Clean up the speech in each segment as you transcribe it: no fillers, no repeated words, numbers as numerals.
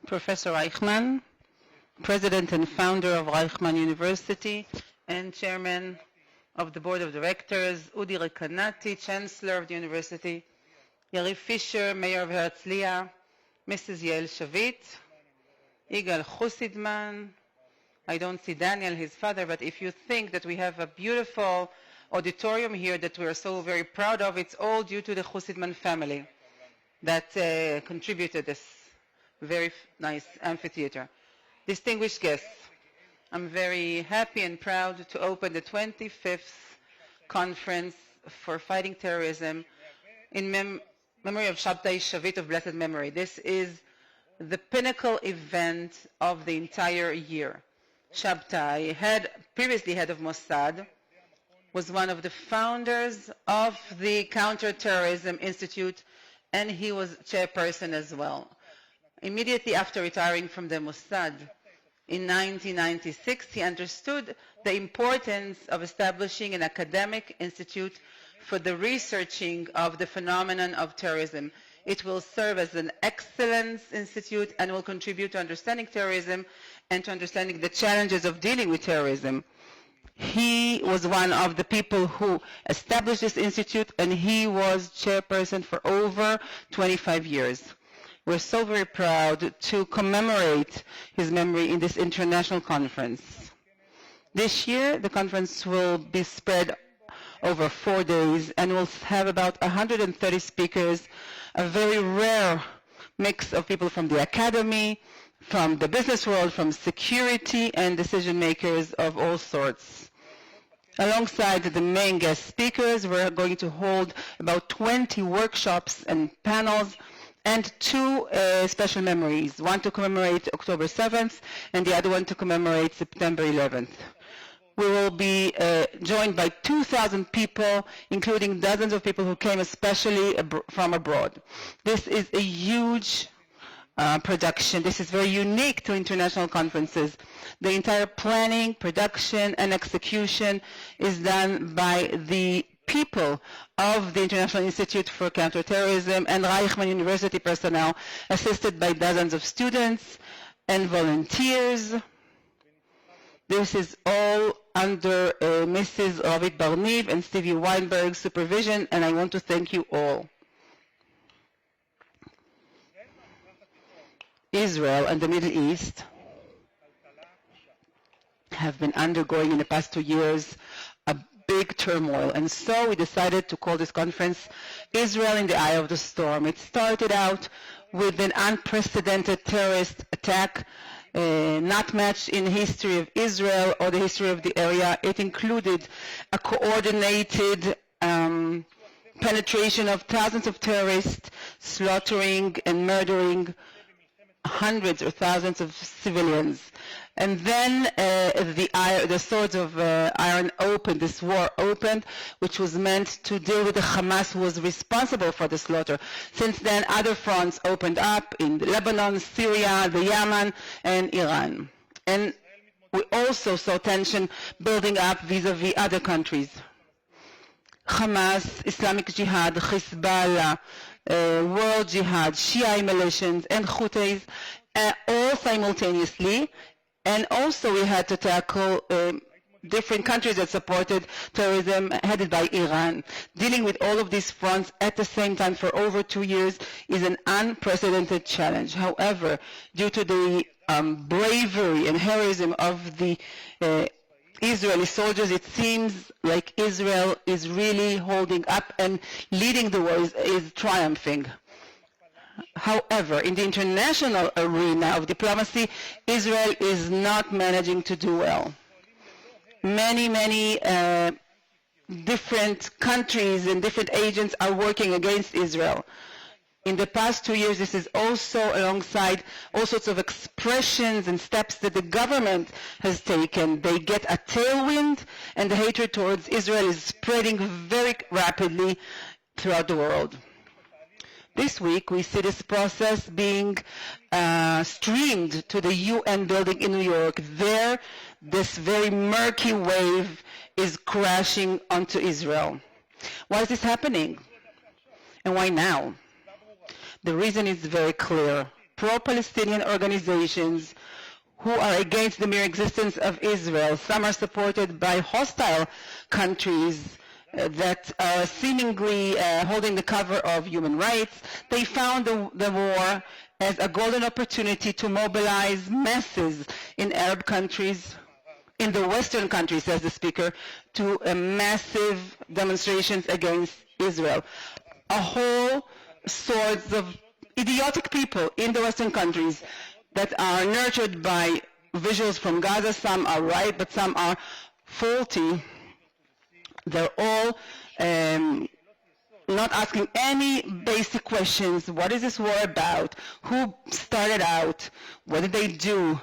Professor Reichman, President and founder of Reichman University and Chairman of the Board of Directors, Udi Rekanati, Chancellor of the University, Yariv Fisher, Mayor of Herzliya, Mrs. Yael Shavit, Igal Chusidman. I don't see Daniel, his father, but if you think that we have a beautiful auditorium here that we are so very proud of, it's all due to the Chusidman family that contributed this very nice amphitheater. Distinguished guests, I'm very happy and proud to open the 25th Conference for Fighting Terrorism in memory of Shabtai Shavit of blessed memory. This is the pinnacle event of the entire year. Shabtai, previously head of Mossad, was one of the founders of the Counter-Terrorism Institute, and he was chairperson as well. Immediately after retiring from the Mossad in 1996, he understood the importance of establishing an academic institute for the researching of the phenomenon of terrorism. It will serve as an excellence institute and will contribute to understanding terrorism and to understanding the challenges of dealing with terrorism. He was one of the people who established this institute, and he was chairperson for over 25 years. We're so very proud to commemorate his memory in this international conference. This year, the conference will be spread over 4 days and will have about 130 speakers, a very rare mix of people from the academy, from the business world, from security, and decision makers of all sorts. Alongside the main guest speakers, we're going to hold about 20 workshops and panels and 2 special memories, one to commemorate October 7th and the other one to commemorate September 11th. We will be joined by 2,000 people, including dozens of people who came especially from abroad. This is a huge production. This is very unique to international conferences. The entire planning, production, and execution is done by the people of the International Institute for Counter-Terrorism and Reichman University personnel, assisted by dozens of students and volunteers. This is all under Mrs. Ravit Barniv and Stevie Weinberg's supervision, and I want to thank you all. Israel and the Middle East have been undergoing in the past 2 years a big turmoil, and so we decided to call this conference Israel in the Eye of the Storm. It started out with an unprecedented terrorist attack not matched in the history of Israel or the history of the area. It included a coordinated penetration of thousands of terrorists, slaughtering and murdering hundreds or thousands of civilians. And then the swords of iron opened, this war opened, which was meant to deal with the Hamas who was responsible for the slaughter. Since then, other fronts opened up in Lebanon, Syria, the Yemen, and Iran. And we also saw tension building up vis-a-vis other countries. Hamas, Islamic Jihad, Hezbollah, World Jihad, Shia militias, and Houthis, all simultaneously. And also we had to tackle different countries that supported terrorism headed by Iran. Dealing with all of these fronts at the same time for over 2 years is an unprecedented challenge. However, due to the bravery and heroism of the Israeli soldiers, it seems like Israel is really holding up and leading the war, is triumphing. However, in the international arena of diplomacy, Israel is not managing to do well. Many different countries and different agents are working against Israel. In the past 2 years, this is also alongside all sorts of expressions and steps that the government has taken. They get a tailwind, and the hatred towards Israel is spreading very rapidly throughout the world. This week, we see this process being streamed to the UN building in New York. There, this very murky wave is crashing onto Israel. Why is this happening? And why now? The reason is very clear. pro-Palestinian organizations who are against the mere existence of Israel. Some are supported by hostile countries that are seemingly holding the cover of human rights. They found the war as a golden opportunity to mobilize masses in Arab countries, in the Western countries, says the speaker, to massive demonstrations against Israel. A whole sorts of idiotic people in the Western countries that are nurtured by visuals from Gaza. Some are right, but some are faulty. They're all not asking any basic questions. What is this war about? Who started out? What did they do?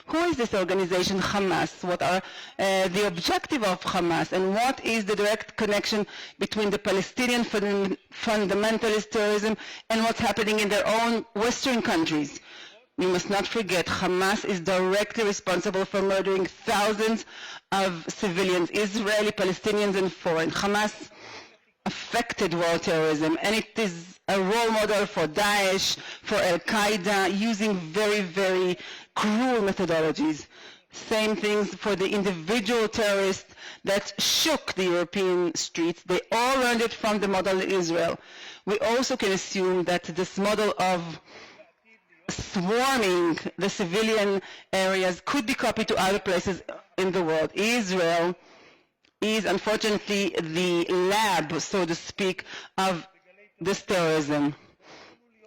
Who is this organization, Hamas? What are the objective of Hamas? And what is the direct connection between the Palestinian fundamentalist terrorism and what's happening in their own Western countries? We must not forget Hamas is directly responsible for murdering thousands of civilians, Israeli, Palestinians, and foreign. Hamas affected world terrorism, and it is a role model for Daesh, for Al-Qaeda, using very, very cruel methodologies. Same things for the individual terrorists that shook the European streets. They all learned it from the model in Israel. We also can assume that this model of swarming the civilian areas could be copied to other places in the world. Israel is unfortunately the lab, so to speak, of this terrorism.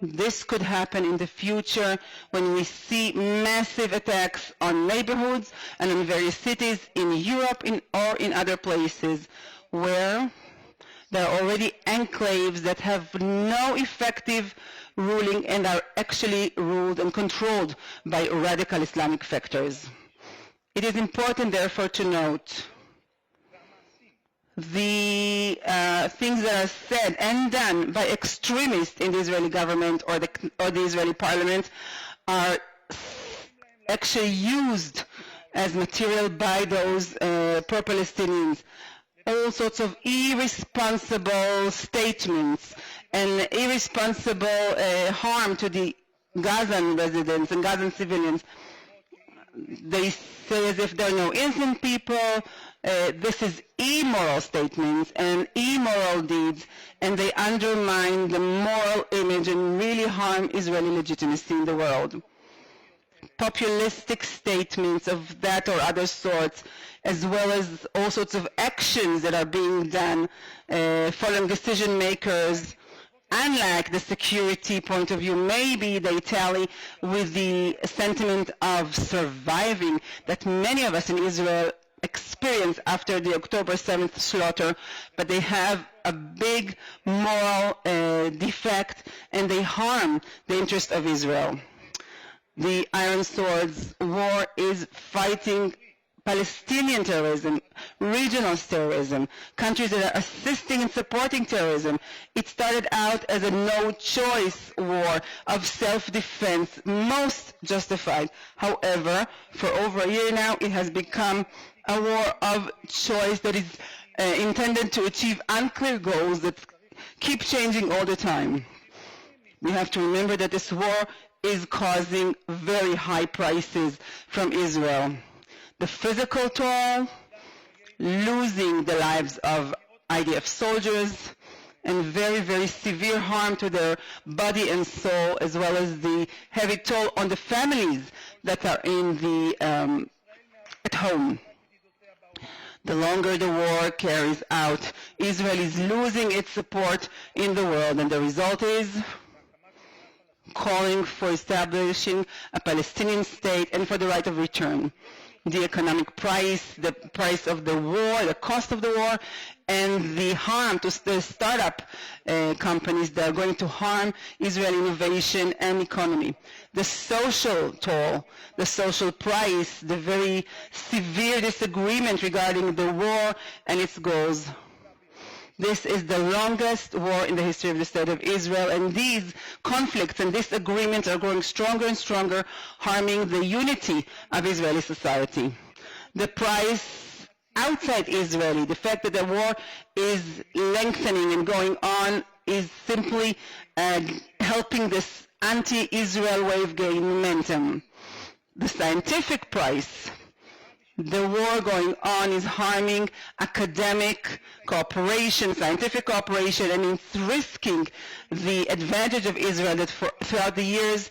This could happen in the future when we see massive attacks on neighborhoods and in various cities in Europe or in other places where there are already enclaves that have no effective ruling and are actually ruled and controlled by radical Islamic factors. It is important, therefore, to note the things that are said and done by extremists in the Israeli government or the Israeli parliament are actually used as material by those pro-Palestinians. All sorts of irresponsible statements and irresponsible harm to the Gazan residents and Gazan civilians. They say as if there are no innocent people. This is immoral statements and immoral deeds, and they undermine the moral image and really harm Israeli legitimacy in the world. Populistic statements of that or other sorts, as well as all sorts of actions that are being done following decision makers, unlike the security point of view, maybe they tally with the sentiment of surviving that many of us in Israel experience after the October 7th slaughter, but they have a big moral defect and they harm the interest of Israel. The Iron Swords War is fighting Palestinian terrorism, regional terrorism, countries that are assisting and supporting terrorism. It started out as a no-choice war of self-defense, most justified. However, for over a year now, it has become a war of choice that is intended to achieve unclear goals that keep changing all the time. We have to remember that this war is causing very high prices from Israel. The physical toll, losing the lives of IDF soldiers, and very, very severe harm to their body and soul, as well as the heavy toll on the families that are in the at home. The longer the war carries out, Israel is losing its support in the world, and the result is calling for establishing a Palestinian state and for the right of return. The economic price, the price of the war, the cost of the war, and the harm to the startup companies that are going to harm Israeli innovation and economy. The social toll, the social price, the very severe disagreement regarding the war and its goals. This is the longest war in the history of the State of Israel, and these conflicts and disagreements are growing stronger and stronger, harming the unity of Israeli society. The price outside Israel, the fact that the war is lengthening and going on, is simply helping this anti-Israel wave gain momentum. The scientific price. The war going on is harming academic cooperation, scientific cooperation, and it's risking the advantage of Israel that throughout the years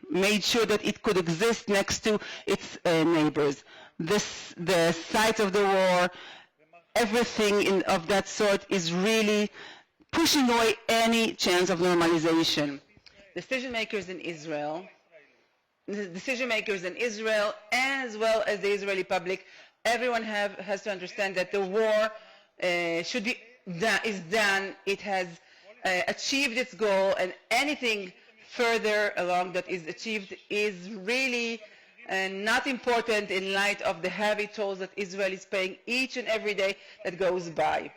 made sure that it could exist next to its neighbors. The site of the war, everything of that sort is really pushing away any chance of normalization. Decision makers in Israel as well as the Israeli public, everyone has to understand that the war is done. It has achieved its goal, and anything further along that is achieved is really not important in light of the heavy tolls that Israel is paying each and every day that goes by.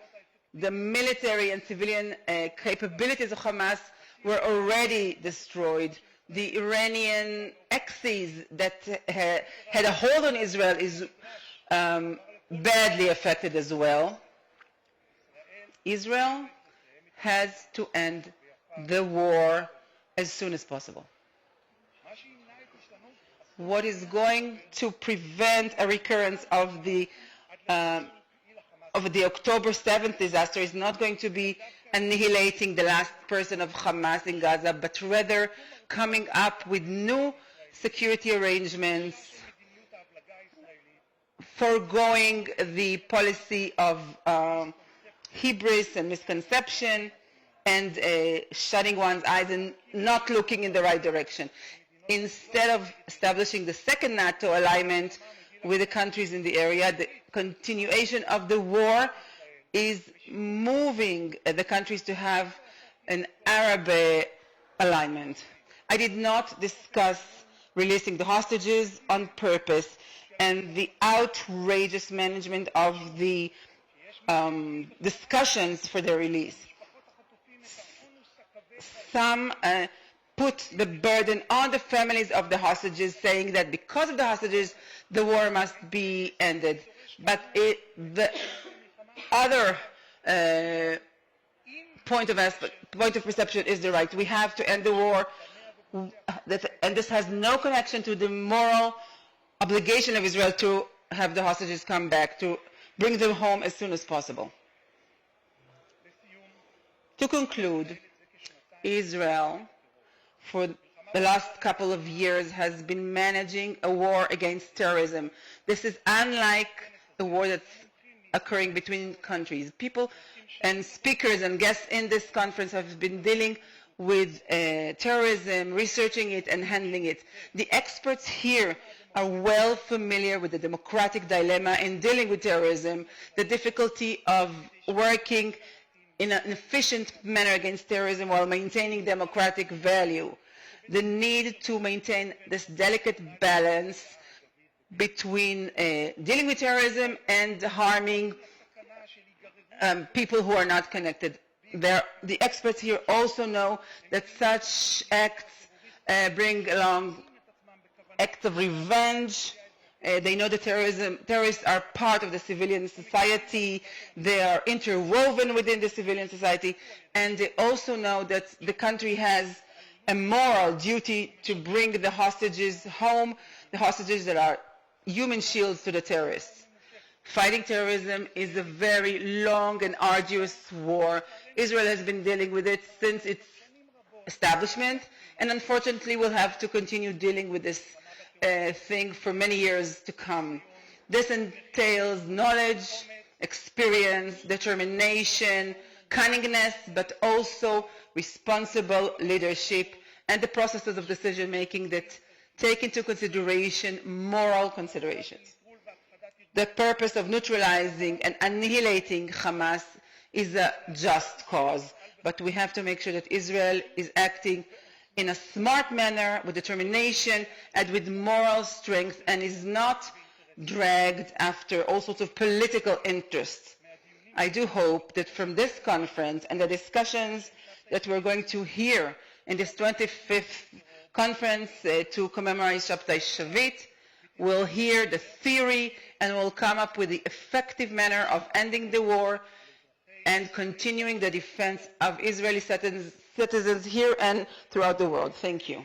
The military and civilian capabilities of Hamas were already destroyed. The Iranian axis that had a hold on Israel is badly affected as well. Israel has to end the war as soon as possible. What is going to prevent a recurrence of the October 7th disaster is not going to be annihilating the last person of Hamas in Gaza, but rather coming up with new security arrangements, foregoing the policy of hubris and misconception, and shutting one's eyes and not looking in the right direction. Instead of establishing the second NATO alignment with the countries in the area, the continuation of the war is moving the countries to have an Arab alignment. I did not discuss releasing the hostages on purpose and the outrageous management of the discussions for their release. Some put the burden on the families of the hostages, saying that because of the hostages, the war must be ended. But the other point of perception is the right. We have to end the war, and this has no connection to the moral obligation of Israel to have the hostages come back, to bring them home as soon as possible. To conclude, Israel, for the last couple of years, has been managing a war against terrorism. This is unlike the war that's occurring between countries. People and speakers and guests in this conference have been dealing with terrorism, researching it and handling it. The experts here are well familiar with the democratic dilemma in dealing with terrorism, the difficulty of working in an efficient manner against terrorism while maintaining democratic value, the need to maintain this delicate balance between dealing with terrorism and harming people who are not connected. The experts here also know that such acts bring along acts of revenge. They know that terrorists are part of the civilian society. They are interwoven within the civilian society. And they also know that the country has a moral duty to bring the hostages home, the hostages that are human shields to the terrorists. Fighting terrorism is a very long and arduous war. Israel has been dealing with it since its establishment, and unfortunately will have to continue dealing with this thing for many years to come. This entails knowledge, experience, determination, cunningness, but also responsible leadership and the processes of decision making that take into consideration moral considerations. The purpose of neutralizing and annihilating Hamas is a just cause, but we have to make sure that Israel is acting in a smart manner, with determination and with moral strength, and is not dragged after all sorts of political interests. I do hope that from this conference and the discussions that we're going to hear in this 25th conference to commemorate Shabtai Shavit, we'll hear the theory and we'll come up with the effective manner of ending the war and continuing the defense of Israeli citizens here and throughout the world. Thank you.